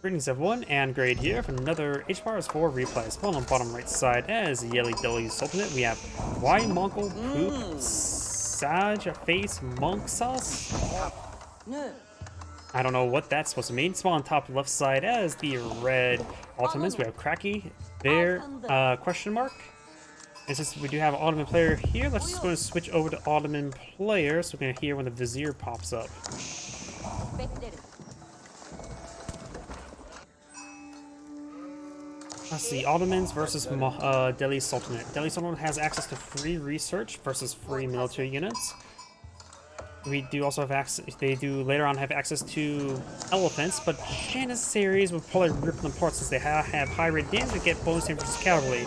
Greetings everyone, and Grade here for another HBars 4 replay. Spawn on bottom right side as Yelly Dilly Sultanate. We have Why Mongol Poop SadgefacemonkaS. I don't know what that's supposed to mean. Spawn on top left side as the red Ottomans. We have CrackedyThereQuestionmark. And since we do have an Ottoman player here, let's just go and switch over to Ottoman player so we can hear when the Vizier pops up. Let's see, Ottomans versus Delhi Sultanate. Delhi Sultanate has access to free research versus free military units. We do also have access, they do later on have access to elephants, but Janissaries will probably rip them apart since they have high rate damage and get bonus damage versus cavalry.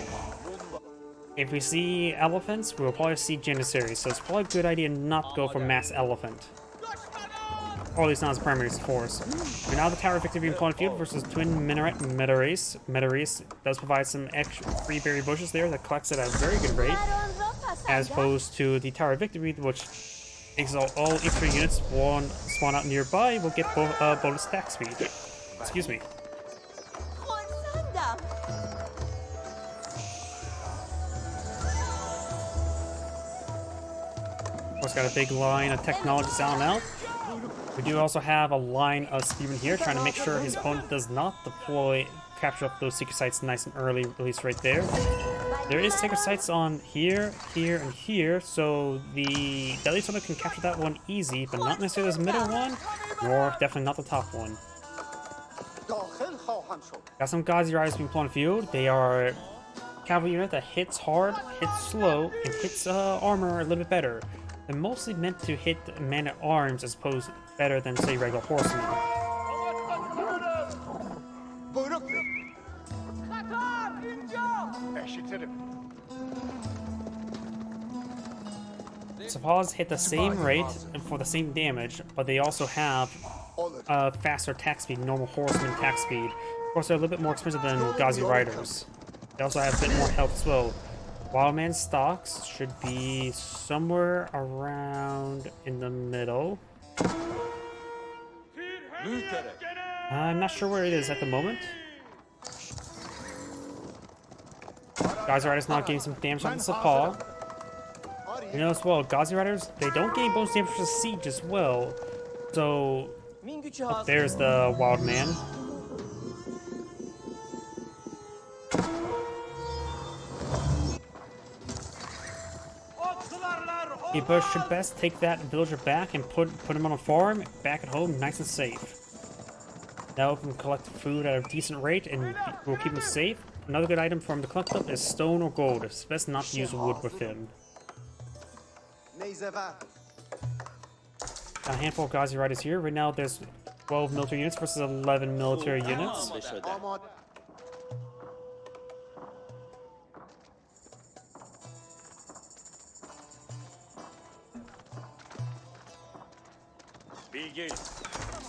If we see elephants, we'll probably see Janissaries, so it's probably a good idea not to go for mass elephant. Or at least not as primary force. We're now the Tower of Victory being put on field versus Twin Minaret Medaris. Medaris does provide some extra free berry bushes there that collects at a very good rate, as opposed to the Tower of Victory, which makes all infantry units spawn out nearby will get bonus attack speed. Excuse me. Of course, got a big line of technology sound out. We do also have a line of spearmen here, trying to make sure his opponent does not capture up those secret sites nice and early, at least right there. There is secret sites on here, here, and here, so the Delhi Sultanate can capture that one easy, but not necessarily this middle one, nor definitely not the top one. Got some Ghazi Riders being put on field. They are a cavalry unit that hits hard, hits slow, and hits armor a little bit better. They're mostly meant to hit man-at-arms as opposed better than, say, regular horsemen. Sappahs hit the same rate and for the same damage, but they also have faster attack speed, normal horseman attack speed. Of course, they're a little bit more expensive than Ghazi Riders. They also have a bit more health as well. Wildman stocks should be somewhere around in the middle. I'm not sure where it is at the moment. Ghazi Riders not getting some damage on the Sappah. You know as well, Ghazi Riders, they don't gain bonus damage for the siege as well. So, there's the Wildman. People should best take that villager back and put him on a farm back at home, nice and safe. Now we can collect food at a decent rate and we'll keep him safe. Another good item for him to collect up is stone or gold. It's best not to use wood with him. A handful of Ghazi Riders here. Right now there's 12 military units versus 11 military units.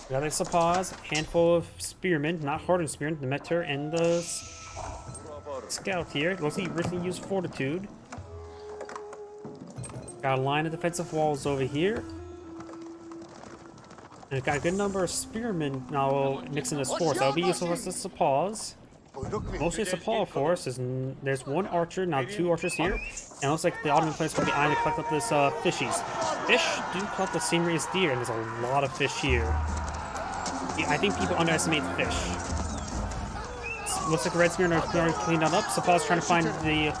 We got the Sappahs, handful of spearmen, not hardened spearmen, the Meter and the Scout here. Looks like he originally used Fortitude. Got a line of defensive walls over here. And got a good number of spearmen now mixing this force. That'll be useful for the Sappahs. Mostly the Sappah force is there's one archer, now two archers here. And it looks like the Ottoman players will be eyeing to collect up this fishies. Fish do collect the same rate as deer, and there's a lot of fish here. I think people underestimate fish. Looks like the red spearmen are already cleaned that up. Sappahs trying to find the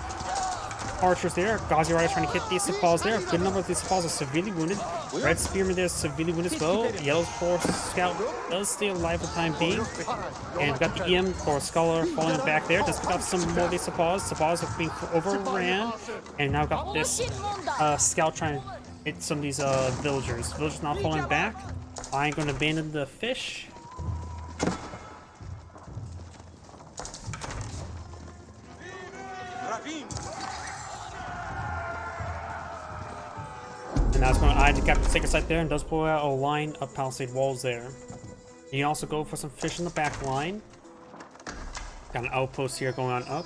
archers there. Ghazi Riders trying to hit these Sappahs there. A good number of these Sappahs are severely wounded. Red spearman there is severely wounded as well. Yellow's force scout does stay alive for the time being. And we've got the EM or scholar falling back there. Just pick up some more of these Sappahs. Sappahs are being overran. And now got this scout trying to hit some of these villagers. Villagers not falling back. I ain't gonna abandon the fish. And that's going to eye to capture the sacred site there and does pull out a line of palisade walls there. You can also go for some fish in the back line. Got an outpost here going on up.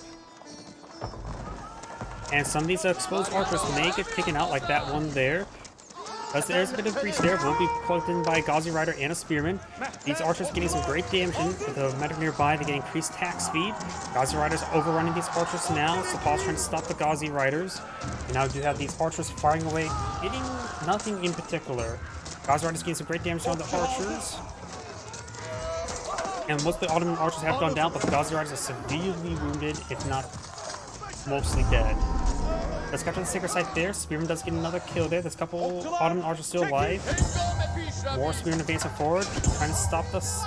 And some of these exposed archers may get taken out like that one there. As there's a bit of breach there, will be plugged in by a Ghazi Rider and a Spearman. These archers getting some great damage in. With the medic nearby, they get increased attack speed. Ghazi Riders overrunning these archers now. Sapal's trying to stop the Ghazi Riders. And now we do have these archers firing away, hitting nothing in particular. Ghazi Riders getting some great damage on the archers. And most of the Ottoman archers have gone down, but the Ghazi Riders are severely wounded, if not mostly dead. Let's capture the sacred site there. Spearman does get another kill there. There's a couple Ottoman archers still alive. More Spearman advancing forward, trying to stop this.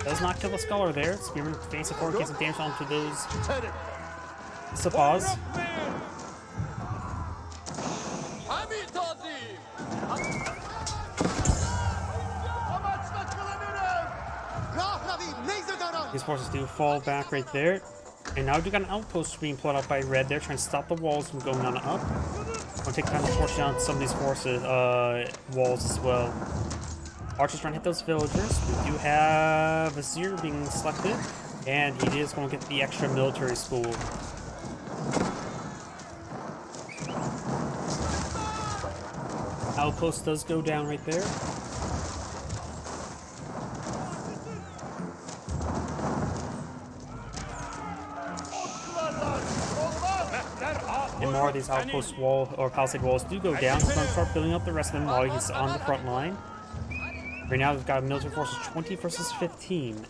Does not kill the Scholar there. Spearman advancing forward, gets some damage onto those Sapas. These forces do fall back right there. And now we got an outpost being pulled out by Red there, trying to stop the walls from going on up. We'll take time to force down some of these forces, walls as well. Archers trying to hit those villagers. We do have Vizier being selected, and he is going to get the extra military school. Outpost does go down right there. And more of these outpost wall or palisade walls do go down. So I'm going to start building up the rest of them while he's on the front line. Right now we've got military forces 20 versus 15.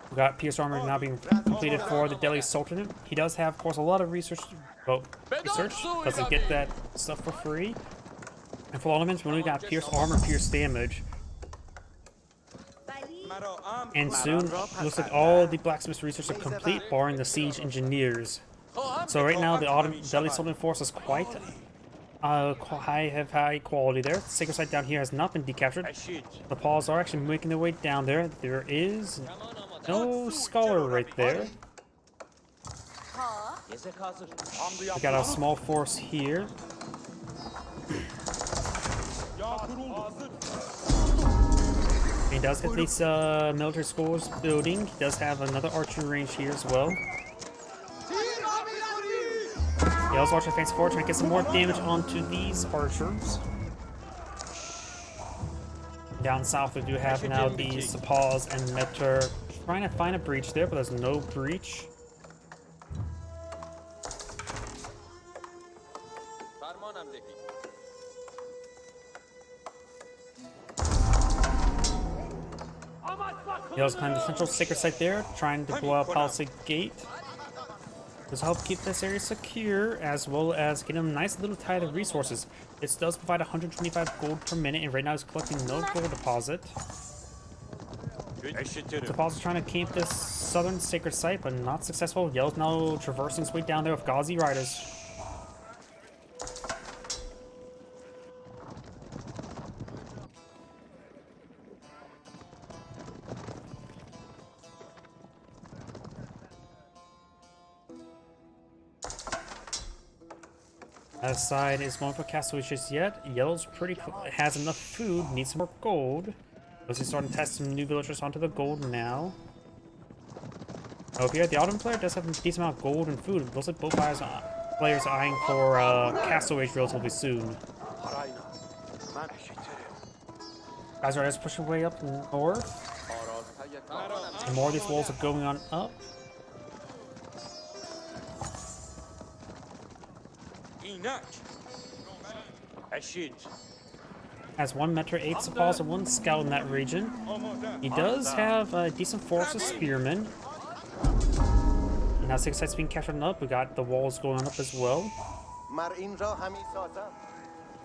We got Pierce Armor now being completed for the Delhi Sultanate. He does have, of course, a lot of research. Well, doesn't get that stuff for free. And for Ottomans, we only got Pierce Armor, Pierce Damage. And soon, looks like all the blacksmith research are complete, barring the siege engineers. So right now, the Delhi Sultanate force is quite high quality there. The sacred site down here has not been decaptured. The Pauls are actually making their way down there. There is no Scholar right there. We got a small force here. He does hit these military schools building. He does have another archery range here as well. He also archer advance forward trying to get some more damage onto these archers. Down south we do have now the Sapas and Meter trying to find a breach there, but there's no breach. He also climbed the central sacred site there, trying to blow up Palisade Gate. This will help keep this area secure, as well as get him a nice little tide of resources. This does provide 125 gold per minute, and right now he's collecting no gold deposit. Deposit trying to camp this southern sacred site, but not successful. Yellow's now traversing his way down there with Ghazi Riders. That side is going for castaways yet. Yellow's pretty has enough food, needs some more gold. Let's just start to test some new villagers onto the gold now. Over here, the Ottoman player does have a decent amount of gold and food. It looks like both players are eyeing for castaways relatively soon. Guys are pushing way up north. And more of these walls are going on up. Has 1 Meter, 8 Sapas, and 1 Scout in that region. He does have a decent force of Spearmen. And now 6 sites being captured up. We got the walls going up as well.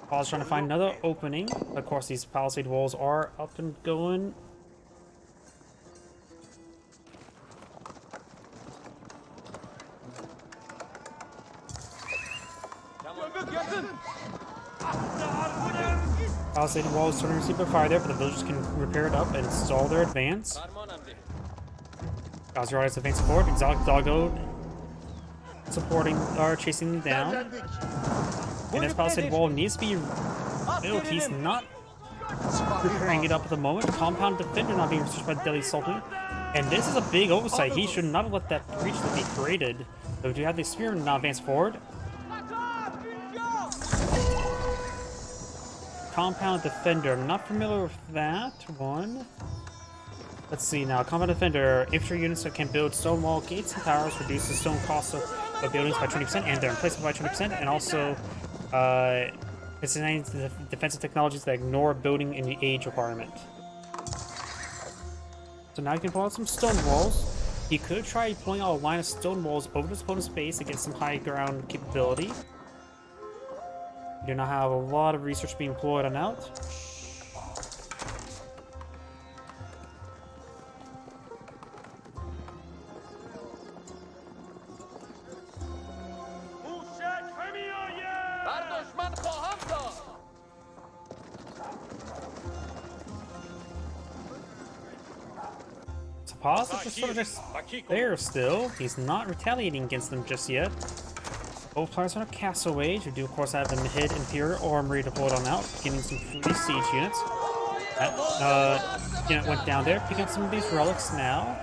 Paul's trying to find another opening. Of course, these palisade walls are up and going. Palisade wall is starting to receive a fire there, but the villagers can repair it up and stall their advance. Ghazi Riders advancing forward. Exotic Doggo supporting or chasing them down. And this palisade wall needs to be built. He's not preparing it up at the moment. Compound defender not being researched by the Delhi Sultan. And this is a big oversight. He should not have let that breach be created. So we do have the spearman now advance forward. Compound defender. I'm not familiar with that one. Let's see now. Compound defender. Infantry units that can build stone wall gates and towers reduce the stone cost of buildings by 20% and their emplacement by 20%. And also, it's designing the defensive technologies that ignore building in the age requirement. So now you can pull out some stone walls. He could try pulling out a line of stone walls over his opponent's base to get some high ground capability. We do not have a lot of research being employed on out. Paz is just sort of just there still. He's not retaliating against them just yet. Both players are on a castle wage. We do, of course, have the mid Imperial Armory to hold on out, getting some free siege units. That unit went down there, picking up some of these relics now.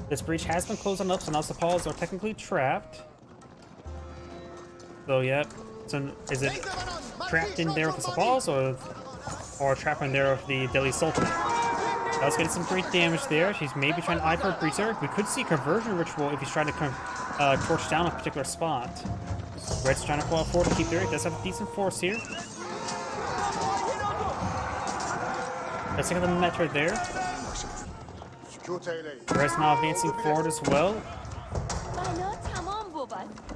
This breach has been closed on up, so now Sepals are technically trapped. So, yeah. So, is it trapped in there with the Sepals, or trapped in there with the Delhi Sultan? That's getting some great damage there. He's maybe trying to eye for a breach there. We could see a conversion ritual if he's trying to torch down a particular spot. Red's trying to pull out 4 to keep there. He does have a decent force here. Let's look at the meta there. Red's now advancing forward as well.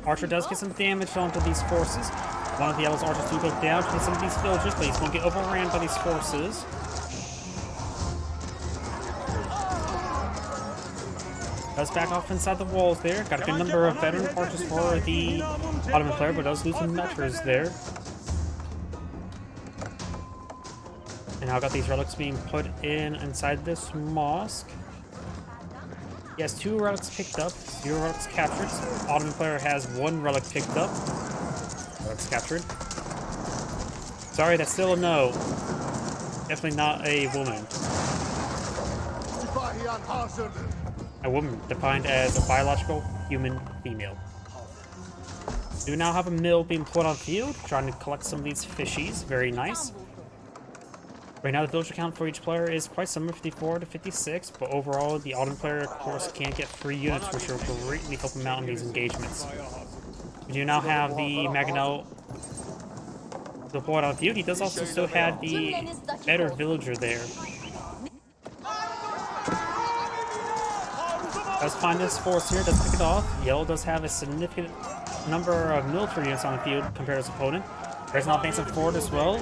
Archer does get some damage onto these forces. One of the Yellow's archers do go down to hit some of these villagers, but he's going to get overran by these forces. Does back off inside the walls there. Got a good number of veteran archers for the Ottoman player, but does lose some meters there. And now got these relics being put inside this mosque. He has 2 relics picked up, 0 relics captured. Ottoman player has 1 relic picked up. Relics captured. Sorry, that's still a no. Definitely not a woman. A woman defined as a biological human female. We now have a mill being put on field, trying to collect some of these fishies. Very nice. Right now, the villager count for each player is quite similar, 54 to 56, but overall, the Ottoman player, of course, can't get free units, which will greatly help him out in these engagements. We do now have the Maganel deployed on field. He does also still have the better villager there. Does find this force here, does pick it off. Yellow does have a significant number of military units on the field compared to his opponent. Red's now advancing forward as well.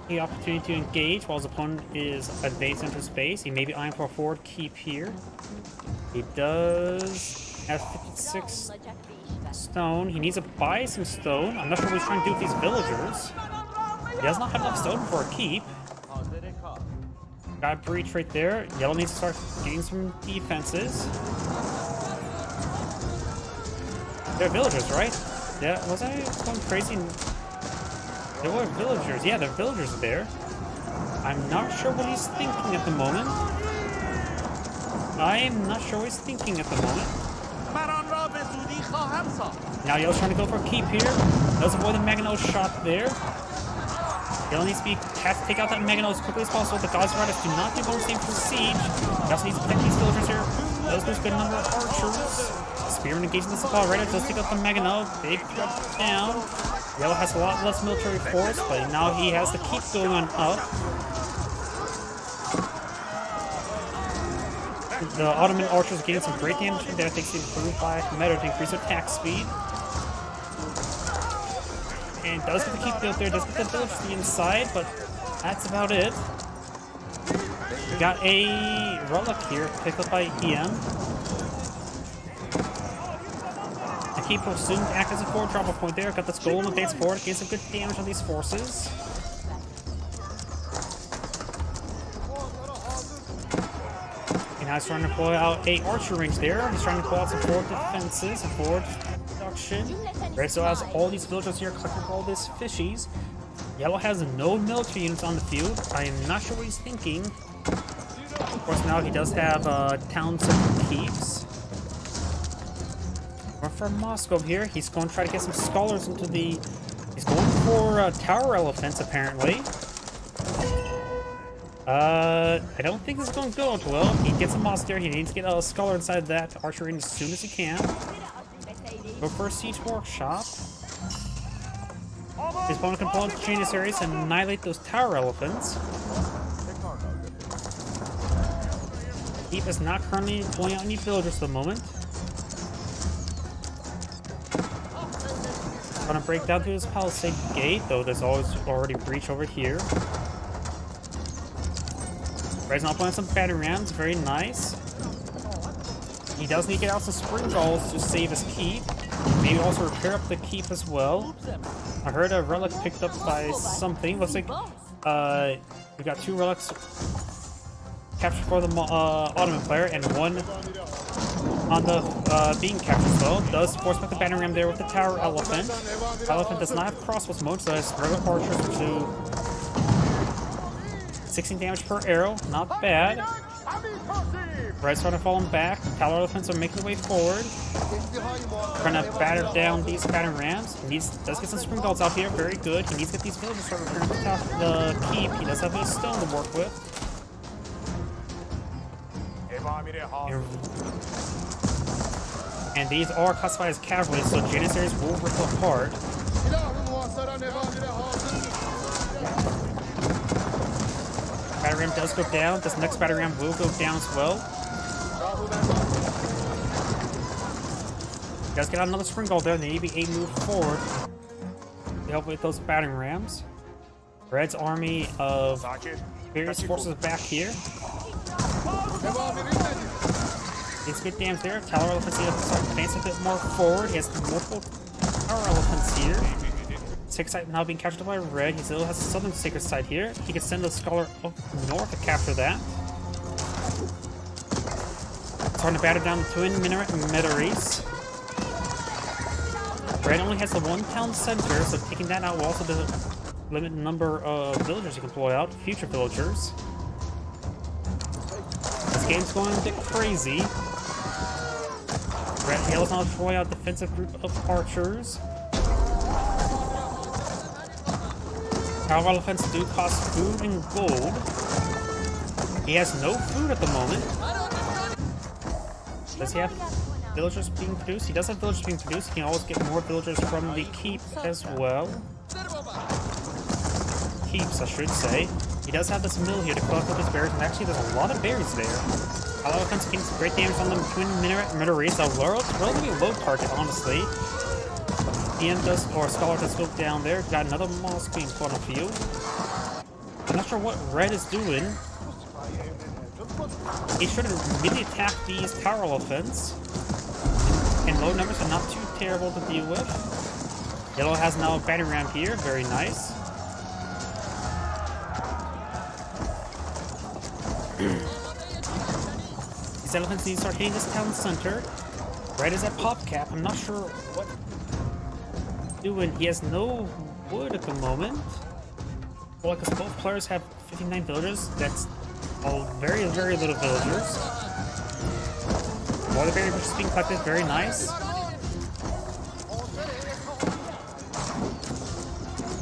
The opportunity to engage while his opponent is advancing into space. He may be eyeing for a forward keep here. He does have 56 stone. He needs to buy some stone. I'm not sure what he's trying to do with these villagers. He does not have enough stone for a keep. Got a breach right there. Yellow needs to start getting some defenses. They're villagers, right? Yeah, was I going crazy? There were villagers. Yeah, the villagers are there. I'm not sure what he's thinking at the moment. I'm not sure what he's thinking at the moment. Now Yellow's trying to go for a keep here. Does avoid the Maganel shot there. Yellow needs to take out that Maganel as quickly as possible. The Gods Riders do not do bonus damage for siege. He also needs to protect these villagers here. Does lose a good number of archers. Spearman engaging the Sepal Rider. Does take out the Maganel. Big threat down. Yellow has a lot less military force, but now he has the keep going on up. The Ottoman archers are getting some great damage from there, thanks to improved by meta to increase their attack speed. And does get the keep built there, does get the village to the inside, but that's about it. We got a relic here, picked up by EM. The keep will soon act as a forward drop point there. Got this golden advance forward, getting some good damage on these forces. And now he's trying to pull out a archer range there. He's trying to pull out some forward defenses and forward action. Red still has all these villagers here collecting all these fishies. Yellow has no military units on the field. I am not sure what he's thinking. Of course, now he does have towns and keeps. Or for Moscow here, he's going to try to get some scholars into the... He's going for tower elephants, apparently. I don't think this is going to go too well. He gets a monastery. He needs to get a scholar inside that archery as soon as he can. Go for a siege workshop. His opponent can pull out genius areas and annihilate those tower elephants. Keep is not currently pulling out any villagers at the moment. Gonna break down through this palisade gate, though there's already breach over here. Red's now playing some battery rams, very nice. He does need to get out some spring balls to save his keep. Maybe also repair up the keep as well. I heard a relic picked up by something. Looks like we got 2 relics captured for the Ottoman player and 1 on the being captured as well. Does force back the battery ram there with the tower elephant. Elephant does not have crossbows mode, so has regular archers to 16 damage per arrow, not bad. Red's trying to fall him back. Tower elephants are making their way forward. Trying to batter down these battering rams. He does get some spring belts out here, very good. He needs to get these villagers to return to the top of the keep. He does have a stone to work with. And these are classified as cavalry, so Janissaries will rip apart. Battery ram does go down. This next battery ram will go down as well. You guys get out another spring goal there. They need to be 8 move forward to help with those battering rams. Red's army of various forces back here. It's good damage there. Tower elephants here start advancing a bit more forward. He has multiple tower elephants here. Sacred site now being captured by Red. He still has a southern sacred site here. He can send a scholar up north to capture that. Starting to batter down the twin minaret Meteries. Red only has the 1 town center, so taking that out will also limit the number of villagers you can deploy out, future villagers. This game's going a bit crazy. Red Yellow's now deploy out a defensive group of archers. Tower elephants do cost food and gold. He has no food at the moment. Does he have villagers being produced? He does have villagers being produced. He can always get more villagers from the keep as well. Keeps, I should say. He does have this mill here to collect up his berries, and actually there's a lot of berries there. Tower elephants getting some great damage on the twin minaret Meteries. A relatively low target, honestly. DM does, or Scholar does go down there. Got another mosque being put on field. I'm not sure what Red is doing. He should immediately attack these tower elephants. And low numbers are not too terrible to deal with. Yellow has now a battery ram here. Very nice. These elephants need to start hitting this town center. Red is at pop cap. I'm not sure what doing. He has no wood at the moment. Well, because both players have 59 villagers, that's all very, very little villagers. Water barrier is being collected, very nice.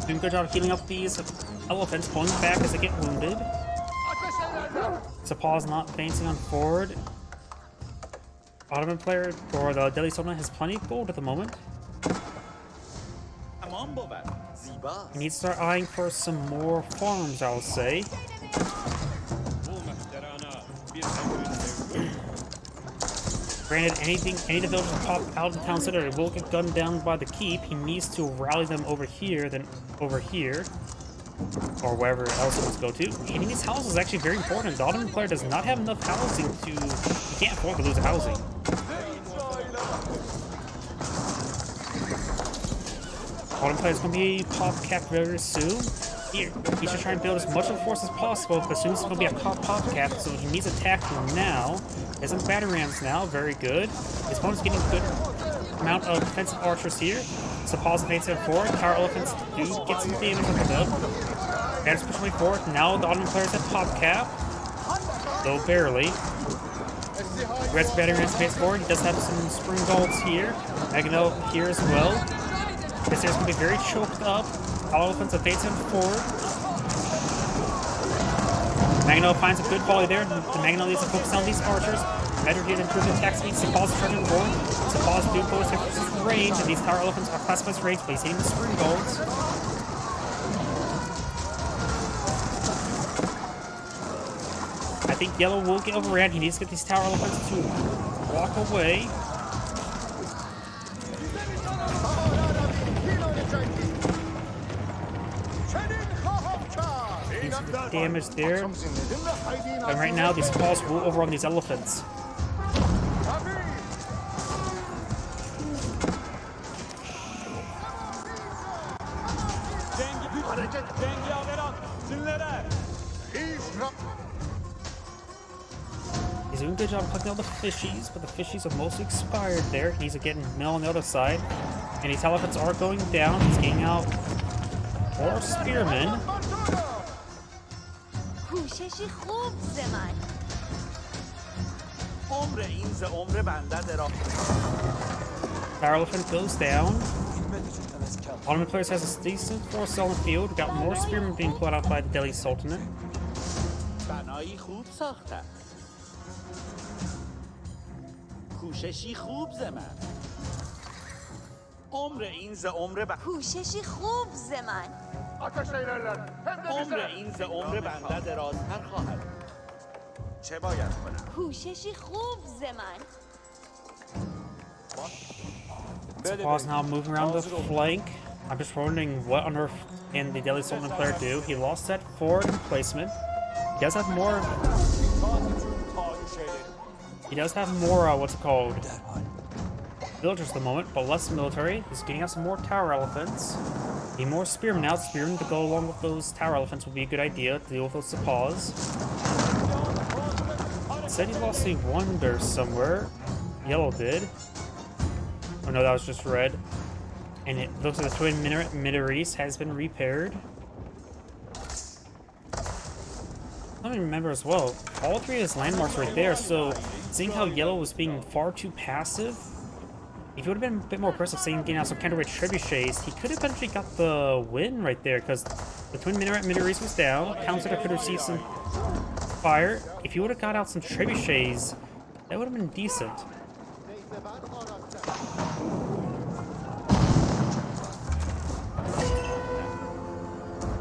Doing a good job of healing up these elephants, pulling back as they get wounded. Sapal is not advancing on forward. Ottoman player, or the Delhi Sultanate, has plenty of gold at the moment. You need to start eyeing for some more farms, I'll say. Granted, any of the villagers that pop out of the town center will get gunned down by the keep. He needs to rally them over here, then over here, or wherever else he wants to go to. Hitting these houses is actually very important. The Ottoman player does not have enough housing to... He can't afford to lose housing. Ottoman player is going to be pop capped very soon. Here, he should try and build as much of a force as possible, but soon it's going to be a pop cap, so he needs attacking now. There's some battery rams now, very good. His opponent's getting good amount of defensive archers here. Sepaws advancing forward. Tower elephants do get some damage on them. Banners pushing forward. Now the Ottoman players have pop cap, though barely. Red's battery runs face forward. He does have some spring golds here. Magno here as well. This area's gonna be very choked up. Tower elephants advancing forward. Magno finds a good volley there. The Magno needs to focus on these archers. Better get improved attack speed. Sepaws charging forward. Sepaws do close to range, and these tower elephants are classified as range, but he's hitting the spring golds. I think yellow will get overran. He needs to get these tower elephants to walk away. Some damage there. And right now, these balls will overrun these elephants. He's doing a good job of collecting all the fishies, but the fishies are mostly expired there. He's getting mill on the other side. And these elephants are going down. He's getting out more spearmen. Tower elephant goes down. Ottoman players has a decent force on the field. We got more spearmen being put out by the Delhi Sultanate. کوششی خوب زمن عمر این ز عمر کوششی خوب زمن عمر این ز عمر بنده درازتر خواهد چه باید کنم کوششی خوب زمن Sepaws now moving around the flank. I'm just wondering what on earth can the Delhi Sultan player do. He lost that forward placement. He does have more. He does have more, what's it called? Villagers at the moment, but less military. He's getting out some more tower elephants. Need more spearmen now. Spearmen to go along with those tower elephants would be a good idea to deal with those Sepaws. Said he lost a wonder somewhere. Yellow did. Oh no, that was just red. And it looks like the twin minaret has been repaired. I don't remember as well. All three of his landmarks right there, so seeing how yellow was being far too passive, if he would have been a bit more aggressive, saying getting out some counterweight trebuchets, he could have eventually got the win right there, because the twin minaret was down. Counselor could have received some fire. If he would have got out some trebuchets, that would have been decent.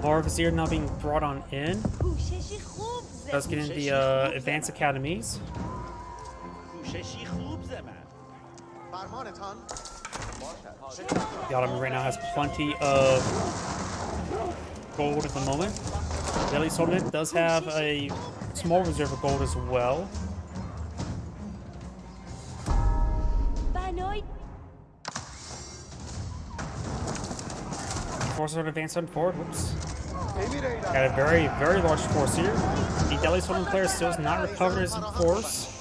More Vizier now being brought on in. Does get in the advanced academies. The Ottoman right now has plenty of gold at the moment. Delhi Sultanate does have a small reserve of gold as well. Forces are advancing forward. Whoops. Got a very, very large force here. The Delhi Sultan player still has not recovered his force.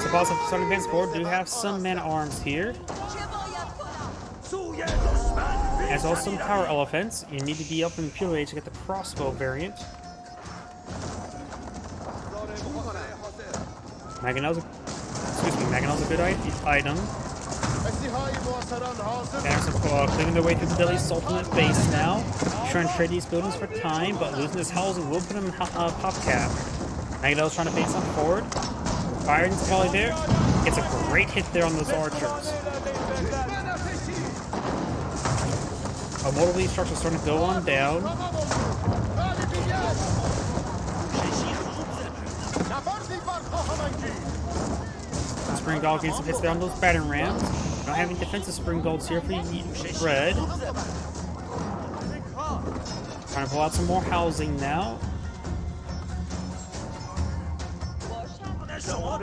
Sepaws of Southern advance forward do have some man-at-arms here. As well as some tower elephants. You need to be up in Pure Age to get the crossbow variant. Mangonel's a good item. There's clearing their way through the Delhi Sultanate base now. Trying to trade these buildings for time, but losing his housing will put him in pop cap. Mangonel's trying to base on forward. Firing his volley there. It's a great hit there on those archers. Multiple these structures starting to go on down. Spring Gold getting some hits there on those battering rams. Not having defensive spring golds here for red. Trying to pull out some more housing now.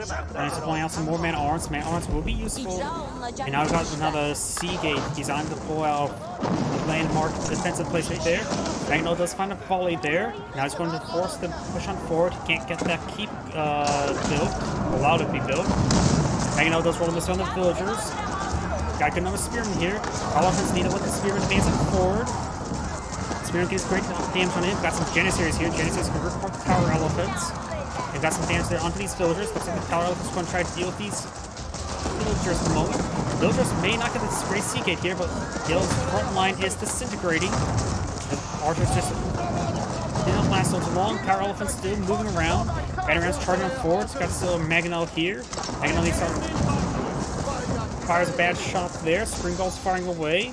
Trying to point out some more man-at-arms. Man-at-arms will be useful. And now we've got another sea gate. He's on to pull out the landmark defensive place right there. Magno does find a volley there. Now he's going to force them to push on forward. He can't get that keep built. Allowed to be built. Magno does roll this on the villagers. Got good number of spearmen here. All offense needed with the spearmen advancing forward. Spearman gets great damage on him. Got some Janissaries here. Janissaries can report the tower elephants. And got some damage there onto these villagers. Looks like the tower elephants going to try to deal with these villagers at the moment. Villagers may not get this great sea gate here, but Gale's front line is disintegrating. The archers just didn't last so long. Tower elephants still moving around. Batarams charging on forward. It's got still a Maganel here. Maganel needs some. Fires a bad shot there. Springald's firing away.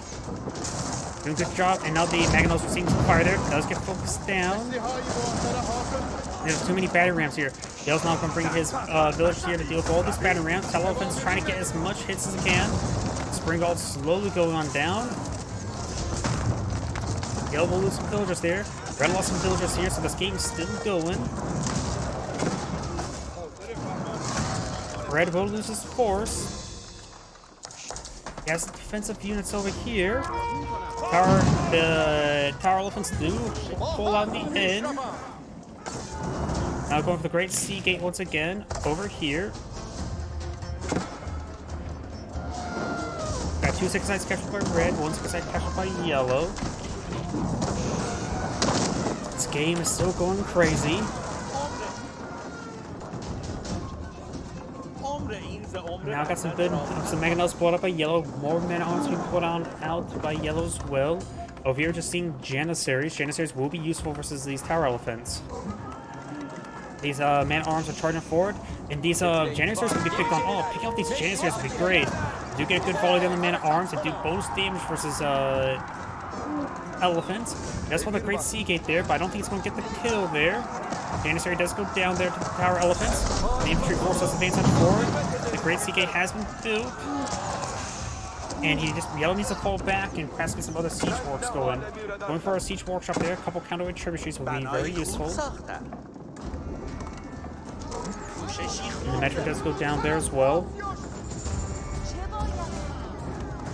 Doing a good job. And now the Maganel's receiving some fire there. Does get focused down. There's too many battering rams here. Dale's now going to bring his villagers here to deal with all these battering rams. Tower elephants trying to get as much hits as he can. Springald's slowly going on down. Dale will lose some villagers there. Red lost some villagers here, so this game's still going. Red will lose his force. He has defensive units over here. The tower elephants do pull out the end. Now going for the Great Sea Gate once again over here. Got 2 6 sides captured by red, 1 6 side captured by yellow. This game is still going crazy. Now got some good, some Maganels brought up by yellow. More man-at-arms being put on out by yellow as well. Over here, just seeing Janissaries. Janissaries will be useful versus these tower elephants. These man-at-arms are charging forward, and these Janissaries can be picked on. Oh, picking up these Janissaries would be great. Do get a good volley on the man-at-arms and do bonus damage versus elephants. That's why the Great Sea Gate there, but I don't think it's going to get the kill there. Janissary does go down there to the tower elephants. The infantry force does advance on forward. The Great Sea Gate has been built. And Yellow needs to fall back and perhaps get some other siege works going. Going for a siege workshop there, a couple counterweight trebuchets will be very useful. And the metric does go down there as well.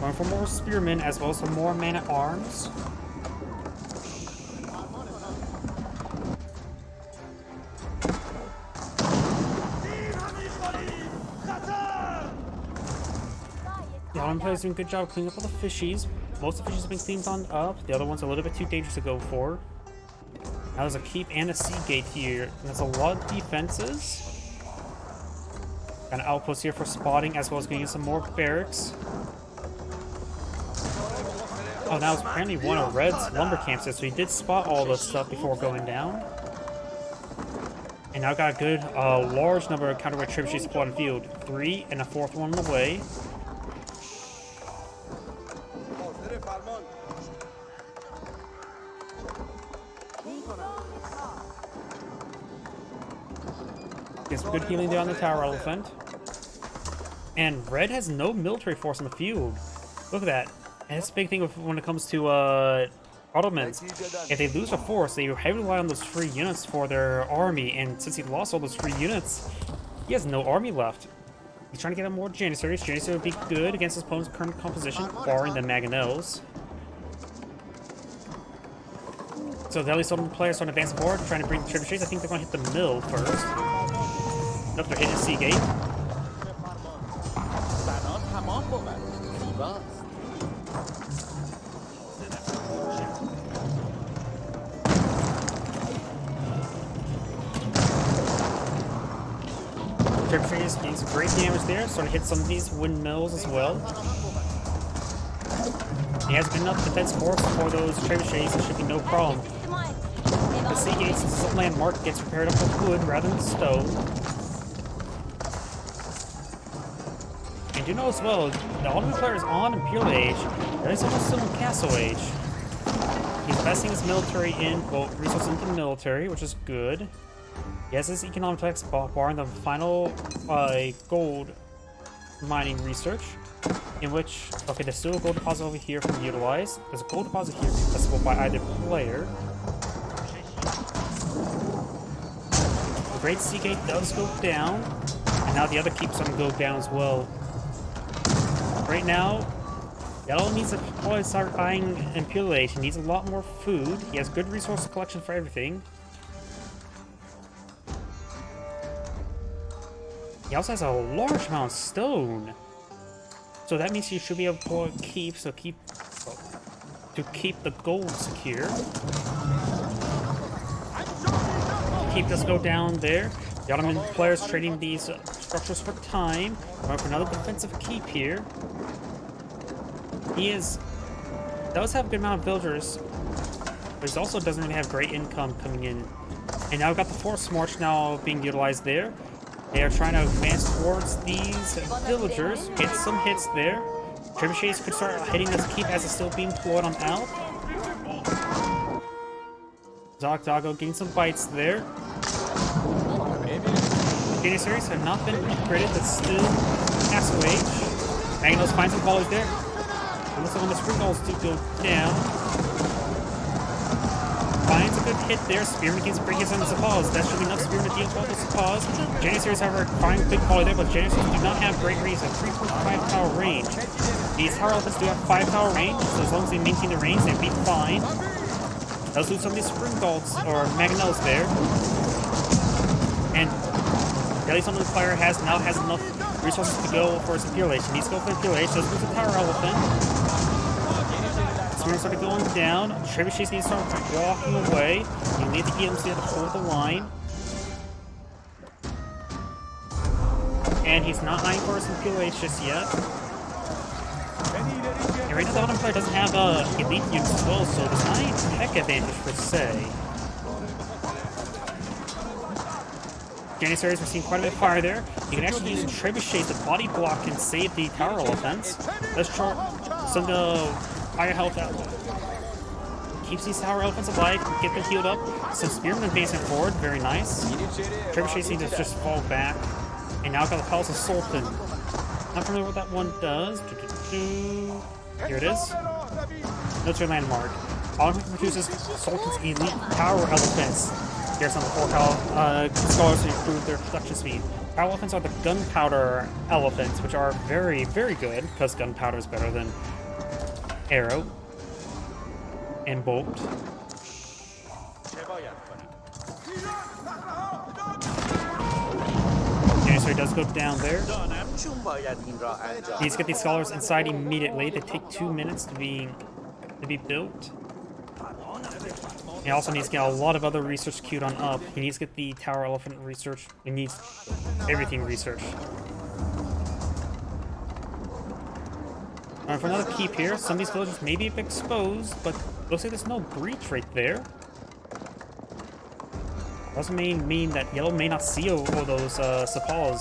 Going for more spearmen as well as some more man-at-arms. The Ottoman players doing a good job cleaning up all the fishies. Most of the fishies have been cleaned on up. The other ones are a little bit too dangerous to go for. Now there's a keep and a sea gate here. And that's a lot of defenses. Got an outpost here for spotting as well as getting some more barracks. Oh, that was apparently one of Red's lumber camps there, so he did spot all this stuff before going down. And now got a good, large number of counterweight trebuchets spotted in field. 3 and a 4th one on the way. Get some good healing there on the tower elephant. And Red has no military force in the field. Look at that. And that's a big thing when it comes to Ottomans. If they lose a force, they heavily rely on those free units for their army. And since he lost all those free units, he has no army left. He's trying to get more Janissaries. Janissaries would be good against his opponent's current composition, barring the Maganels. So the Delhi Sultan players are advancing forward, trying to bring the trebuchets. I think they're going to hit the mill first. Nope, they're hitting the sea gate. Trebuchets getting some great damage there, starting to hit some of these windmills as well. He has good enough defense force for those trebuchets, it should be no problem. The sea gates, since the landmark, gets repaired up with wood rather than stone. And do know as well, the Ottoman player is on Imperial Age, but he's almost still in Castle Age. He's investing his military in, well, resources into the military, which is good. He has his economic flex barring the final gold mining research, in which, okay, there's still a gold deposit over here from utilize. There's a gold deposit here accessible by either player. The Great Sea Gate does go down, and And now the other keeps on go down as well. Right now, Yellow needs to probably start buying Imperial Age. He needs a lot more food. He has good resource collection for everything. He also has a large amount of stone. So that means you should be able to keep the gold secure. Keep this go down there. The Ottoman players trading these structures for time. Going for another defensive keep here. He does have a good amount of villagers, but he also doesn't really have great income coming in. And now we've got the force march now being utilized there. They are trying to advance towards these villagers. Get some hits there. Trebuchets could start hitting this keep as it's still being deployed on out. Dago getting some bites there. Janissaries have not been upgraded, but still pass away. Magnos finds some volleys there. And looks like when the spring balls do go down. Finds a good hit there. Spearman gets breakers on the Sapaws. That should be enough Spearman to deal with all the Sapaws. Janissaries, however, find a big volley there, but Janissaries do not have great range. They have 3.5 tower range. These tower elephants do have 5 tower range, so as long as they maintain the range, they'd be fine. Does lose some of these spring golds or Magnells there. And Deli Summon player now has enough resources to go for his Imperial Age. He needs to go for Imperial Age, does lose a tower elephant. Spearman started going down. Trebuchets need to start walking away. You need to get him to hold the line. And he's not eyeing for his Imperial Age just yet. And right now the Ottoman player doesn't have elite units as well, so there's not any tech advantage per se. Janissaries, we're seeing quite a bit of fire there. You can actually use Trebuchet to body block and save the tower elephants. Let's try some fire health out. Keeps these tower elephants alive, get them healed up. Some spearmen advancing forward, very nice. Trebuchets need to just fall back. And now I've got the Palace of Sultan. Not familiar with what that one does. Here it is. Military landmark. Automatically produces Sultan's elite tower elephants. Here's some 4 scholars to improve their production speed. Tower elephants are the gunpowder elephants, which are very, very good, because gunpowder is better than arrow and bolt. Okay, so he does go down there. He needs to get these scholars inside immediately. They take 2 minutes to be built. He also needs to get a lot of other research queued on up. He needs to get the tower elephant research. He needs everything researched. Alright, for another keep here, some of these villages may be a bit exposed, but looks like there's no breach right there. Doesn't mean that Yellow may not see all those Sapaws.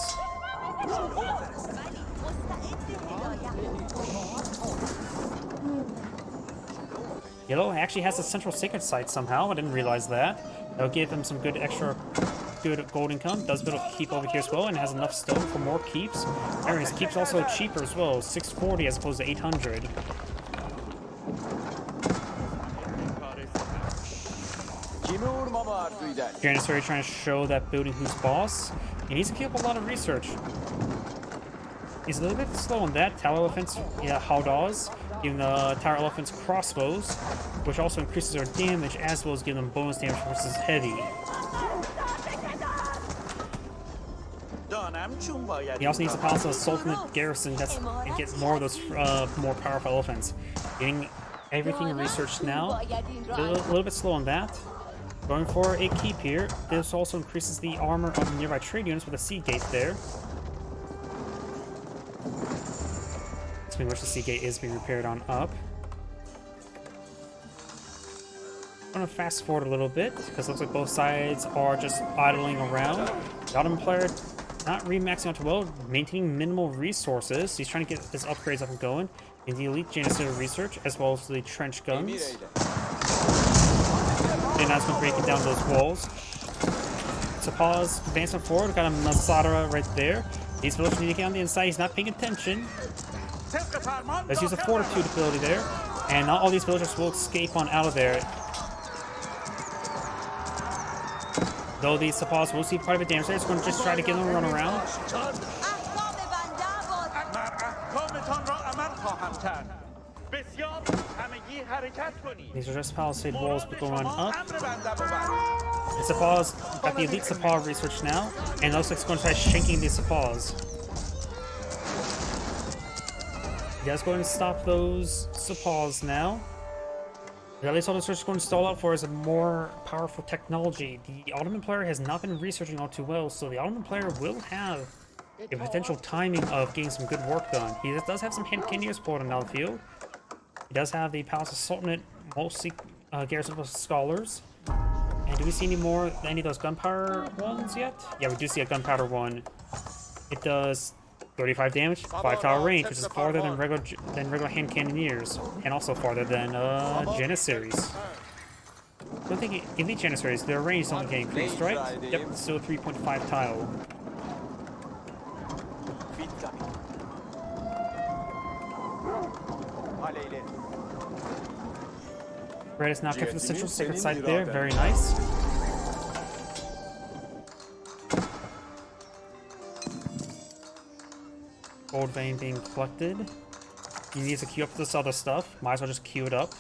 Yellow actually has a central sacred site somehow. I didn't realize that. That'll give him some good gold income. Does build a keep over here as well, and has enough stone for more keeps. And his keep's also cheaper as well, 640 as opposed to 800. Janissary trying to show that building who's boss. He needs to keep up a lot of research. He's a little bit slow on that. Tower elephants, yeah, howdahs. Giving the tower elephants crossbows, which also increases their damage as well as giving them bonus damage versus heavy. He also needs to balance a Sultanate garrison and get more of those more powerful elephants. Getting everything researched now. A little bit slow on that. Going for a keep here. This also increases the armor of nearby trade units with a sea gate there. In which the sea gate is being repaired on up. I'm gonna fast forward a little bit because it looks like both sides are just idling around. The Ottoman player not remaxing out too well, maintaining minimal resources. He's trying to get his upgrades up and going in the elite Janissary research as well as the trench guns. And now it's going breaking down those walls. Sapaws advancing forward. Got a Masada right there. These villagers need to get on the inside. He's not paying attention. Let's use a fortitude ability there. And not all these villagers will escape on out of there. Though these supplies will see quite a bit of damage there, it's going to just try to get them a run around. These are just palisade walls, but they'll run up. The supplies got the elite supply research now, and it looks like it's going to try shanking these supplies. You guys go ahead and stop those supplies now. The least all the search is going to stall out for is a more powerful technology. The Ottoman player has not been researching all too well, so the Ottoman player will have a potential timing of getting some good work done. He does have some cannoneers pulled on the field. He does have the Palace of Sultanate, mostly garrison of scholars. And do we see any of those gunpowder ones yet? Yeah, we do see a gunpowder one. It does 35 damage, 5-tower range, which is farther than regular hand cannoneers, and also farther than Janissaries. I don't think elite Janissaries, their range is only getting increased, right? Yep, still 3.5 tile. Red is now kept the central sacred site there, very nice. Gold vein being collected. He needs to queue up this other stuff. Might as well just queue it up.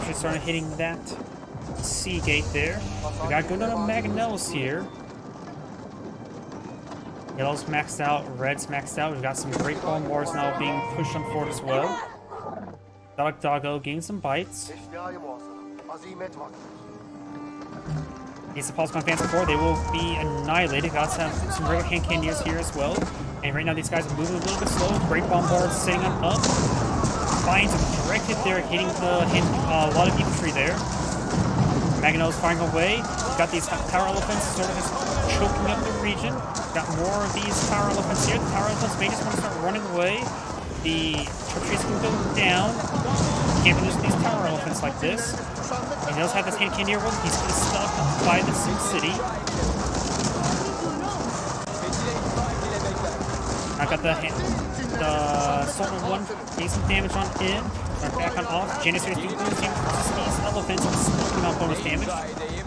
We're starting hitting that sea gate there. We got good enough Mangonels here. Yellow's maxed out, red's maxed out. We've got some great bomb wars now being pushed on forward as well. Doggo getting some bites. These supplies gone fancy forward, they will be annihilated. Got some regular hand cannoneers here as well. And right now these guys are moving a little bit slow. Great bomb wars setting them up. Finds a direct hit there, hitting a lot of infantry there. Mangonels firing away. Got these tower elephants sort of just choking up the region. Got more of these tower elephants here. The tower elephants may just want to start running away. The trees can go down. Can't lose these tower elephants like this. And he does have this hand cannoneer one. He's stuck by the Sim City. I got the Sultan one getting some damage on in. Start back on off. Janissaries do bonus damage versus these elephants. Smoking out bonus damage.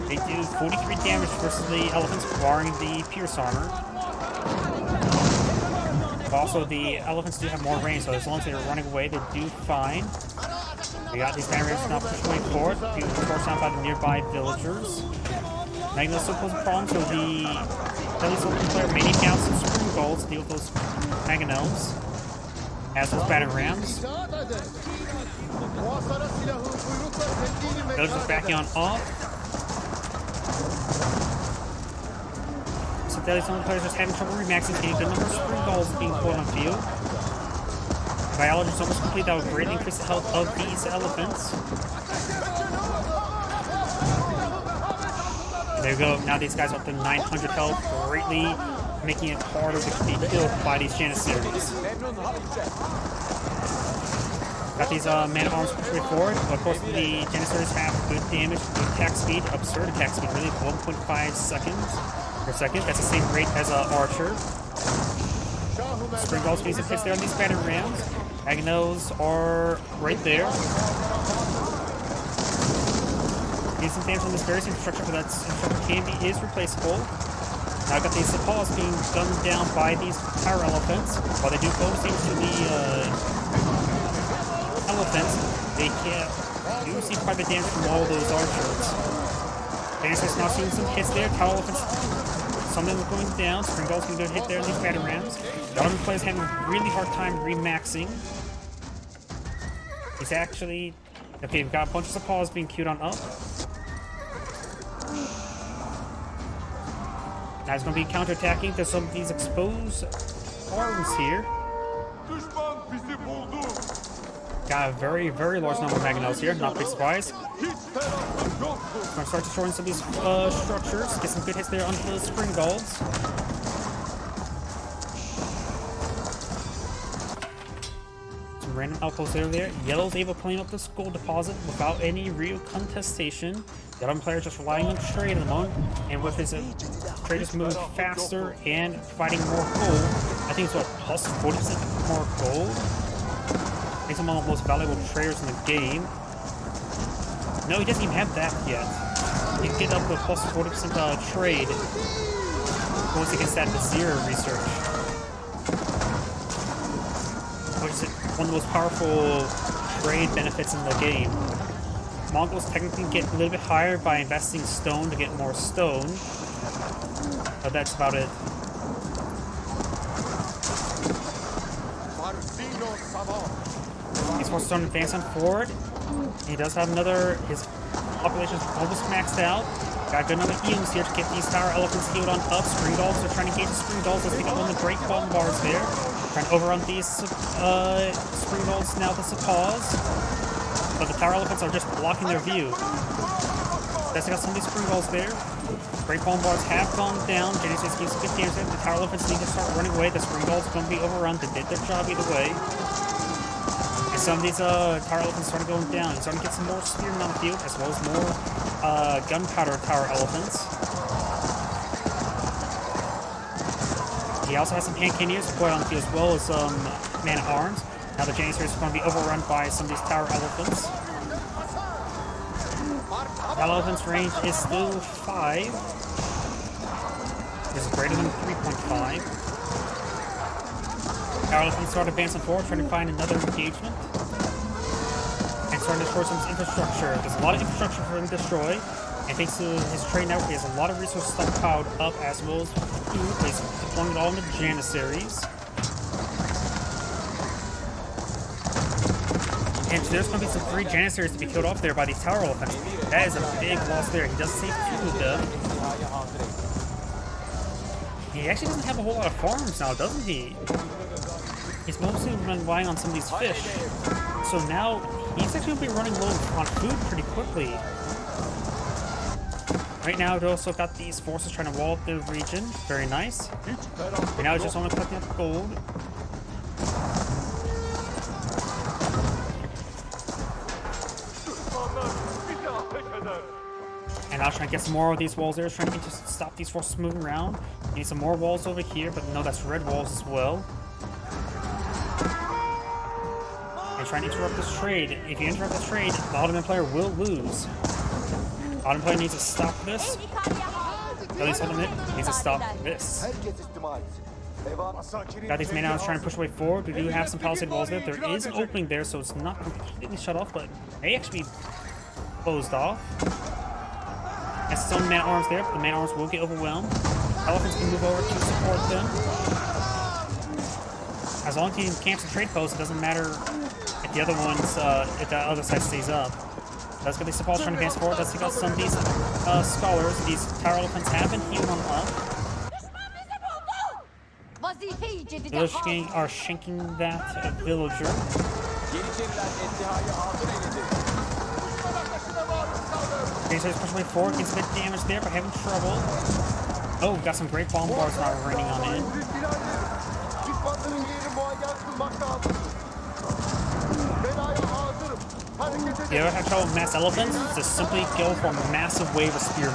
They do 43 damage versus the elephants, barring the Pierce armor. But also, the elephants do have more range, so as long as they're running away, they do fine. We got these barriers now pushing forward, being forced down by the nearby villagers. Magna still poses a problem, so the Delhi Sultan player may need down some screw goals to deal with those Mangonels. As those battering rams. Villagers backing on off. So Delhi Sultan players just having trouble remaxing, getting a good number of screw goals being pulled on field. Biology is almost complete. That would greatly increase the health of these elephants. There we go. Now these guys are up to 900 health, greatly making it harder to be killed by these Janissaries. Got these man at arms pushing forward. But of course, the Janissaries have good damage, good attack speed, absurd attack speed, really 1.5 seconds per second. That's the same rate as Archer. Spring balls getting some hits there on these battering rams. Mangonels are right there. Getting some damage on this various infrastructure, but that infrastructure is replaceable. Now I've got these supplies being gunned down by these tower elephants. While they do bonus damage to the elephants, they do receive quite a bit of damage from all those archers. Janissaries now seeing some hits there. Tower elephants, some of them are going down. Spring balls can go hit there in these battering rams. The Ottoman players having a really hard time remaxing. He's actually... Okay, we've got a bunch of supplies being queued on up. Now he's going to be counterattacking to some of these exposed arms here. Got a very, very large number of Mangonels here, not a big surprise. Going to start destroying some of these structures, get some good hits there onto the spring balls. Some random outposts there. Yellow's able to clean up this gold deposit without any real contestation. The Ottoman player just relying on trade at the moment, and with his traders moving faster and providing more gold, I think it's what, plus 40% more gold? Makes him one of the most valuable traders in the game. No, he doesn't even have that yet. He can get up to a plus 40% trade once he gets that Vizier research. Which is one of the most powerful trade benefits in the game. Mongols technically get a little bit higher by investing stone to get more stone, but that's about it. He's forced to advance on forward. He does have another, his population is almost maxed out. Got good number of healings here to get these tower elephants healed on up. Spring dolls are trying to engage the spring dolls. Let's pick up one of the great bombards there. Trying to overrun these spring dolls now with a pause. But the tower elephants are just blocking their view. That's got some of these spring dolls there. Great bombards have gone down. JD says gives good damage there. The tower elephants need to start running away. The spring dolls are going to be overrun. They did their job either way. And some of these tower elephants started going down. He's starting to get some more spearmen on the field, as well as more gunpowder tower elephants. He also has some hand cannoneers deployed on the field, as well as some man-at-arms. Now the Janissaries are going to be overrun by some of these tower elephants. Tower elephants' range is still 5. This is greater than 3.5. Tower elephants start advancing forward, trying to find another engagement. And starting to destroy some infrastructure. There's a lot of infrastructure for him to destroy. And thanks to his trade network, he has a lot of resources stockpiled up, as well as food. He's deploying it all into the Janissaries. And there's going to be some 3 Janissaries to be killed off there by these tower elephants. That is a big loss there. He does save 2 of them. He actually doesn't have a whole lot of farms now, doesn't he? He's mostly relying on some of these fish. So now, he's actually going to be running low on food pretty quickly. Right now, we also got these forces trying to wall up the region. Very nice. And now it's just only collecting up gold. And I'll try to get some more of these walls there, trying to get to stop these forces moving around. Need some more walls over here, but no, that's red walls as well. And trying to interrupt this trade. If you interrupt this trade, the Ottoman player will lose. The Ottoman player needs to stop this. At least Ottoman needs to stop this. Got these main islands trying to push away forward. We do have some palisade walls there. There is an opening there, so it's not completely shut off, but may actually be closed off. Has some man-at-arms there, but the man-at-arms will get overwhelmed. Elephants can move over to support them. As long as he camps a trade post, it doesn't matter if the other ones, if the other side stays up. Let's get these support trying to advance forward. Let's take out some of these scholars. These tower elephants have been healed on up. Village gang are shanking that villager. Okay, so he's pushing way forward, gets a bit of damage there, but having trouble. Oh, got some great bombards now raining on in. If you ever have trouble with mass elephants, just simply go for a massive wave of spearmen.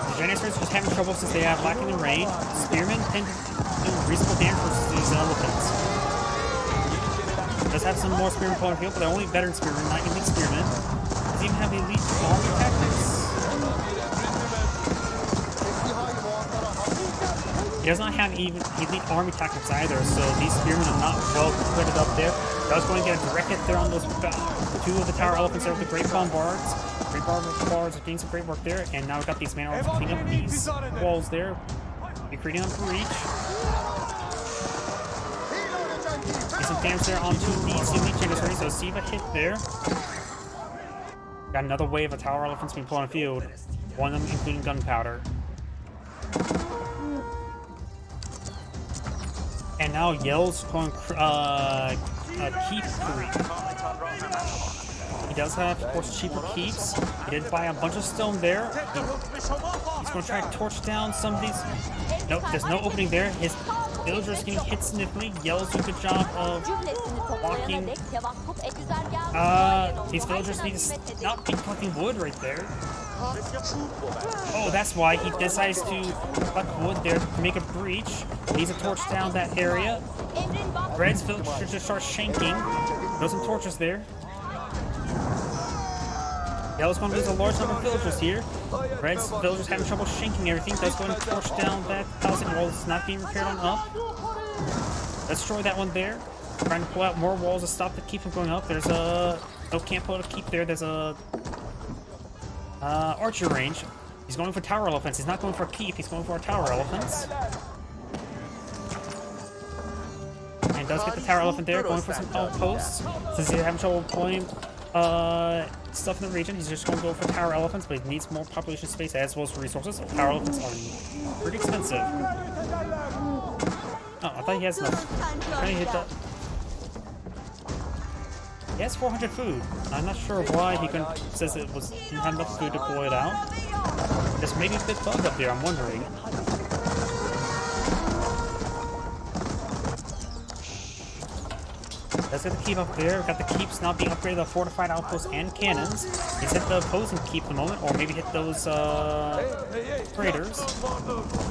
The Janissaries just having trouble since they have lacking in rain. Spearmen tend to do reasonable damage versus these elephants. Does have some more spearmen pulling field, but they're only veteran spearmen, not elite spearmen. Does he even have elite army tactics? He does not have even elite army tactics either, so these spearmen are not well completed up there. Does going to get a direct hit there on those 2 of the tower elephants there with the great bombards. Great bombards are doing some great work there, and now we've got these man-at-arms cleaning up these walls there. Be creating a breach. Get some damage there onto these elite Janissaries, so see if a hit there. Got another wave of tower elephants being put on the field. One of them including gunpowder. And now Yell's going keep creep. He does have, of course, cheaper keeps. He did buy a bunch of stone there. He's going to try to torch down some of these. Nope, there's no opening there. His Villagers getting hit significantly. Yellow's doing a good job of blocking. These villagers need to not be collecting wood right there. Oh, that's why he decides to collect wood there to make a breach. He needs to torch down that area. Red's villagers just start shanking. There's some torches there. Yellow's going to lose a large number of villagers here. Red's villagers having trouble shanking everything. That's going to torch down that housing wall that's not being repaired on up. Destroy that one there. Trying to pull out more walls to stop the keep from going up. There's a... No, can't pull out a keep there. There's a... archer range. He's going for tower elephants. He's not going for a keep. He's going for tower elephants. And does get the tower elephant there. Going for some outposts. Since he's having trouble pulling stuff in the region, he's just going to go for tower elephants, but he needs more population space as well as resources. Tower elephants are pretty expensive. Oh, I thought he has enough. Can he hit that? He has 400 food. I'm not sure why he says it didn't have enough food to pull it out. There's maybe a bit bug up there, I'm wondering. Let's get the keep up there. We've got the keeps now being upgraded to fortified outposts and cannons. He's hit the opposing keep at the moment, or maybe hit those traders.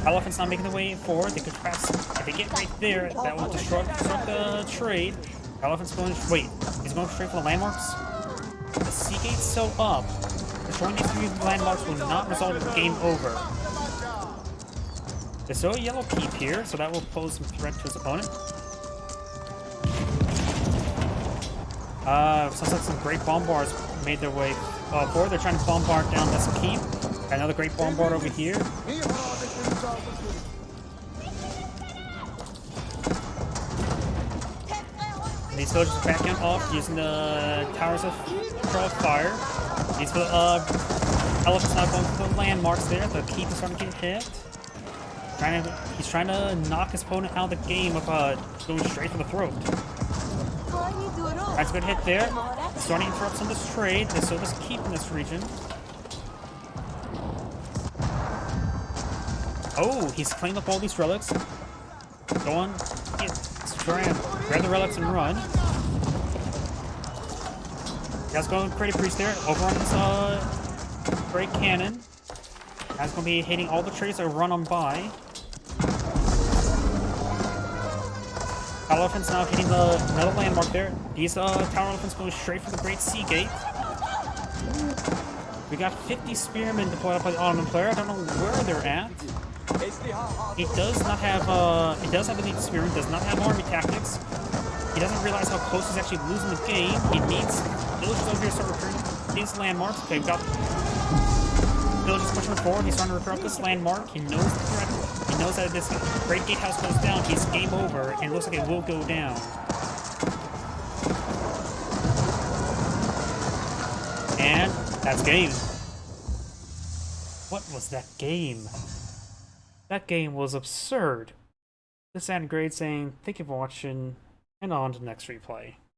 Elephants not making their way forward. They could perhaps, if they get right there, that will disrupt the trade. Elephant's going. Wait, he's going straight for the landmarks. The sea gate's so up. Destroying these three landmarks will not result in game over. There's still a yellow keep here, so that will pose some threat to his opponent. Sounds like some great bombards made their way forward. They're trying to bombard down this keep. Got another great bombard over here. And these villagers are backing off using the towers of fire. These elephants not going for the landmarks there. The keep is starting to get hit. He's trying to knock his opponent out of the game of going straight for the throat. That's a good hit there. Starting to interrupt some of this trade. There's still this keep in this region. Oh, he's cleaned up all these relics. Go on. Try and grab the relics and run. That's going Crazy Priest there. Over on this great cannon. That's going to be hitting all the trades that run on by. Elephants now hitting another landmark there. These tower elephants going straight for the Great Sea Gate. We got 50 spearmen deployed up by the Ottoman player. I don't know where they're at. He does not have he does have elite spearmen, does not have army tactics. He doesn't realize how close he's actually losing the game. He needs villagers over here to start recruiting these landmarks. Okay, we've got villagers pushing forward. He's trying to recruit this landmark. He knows the threat. He knows that if this great gatehouse goes down, he's game over, and it looks like it will go down. And that's game. What was that game? That game was absurd. This is SadgefacemonkaS saying thank you for watching, and on to the next replay.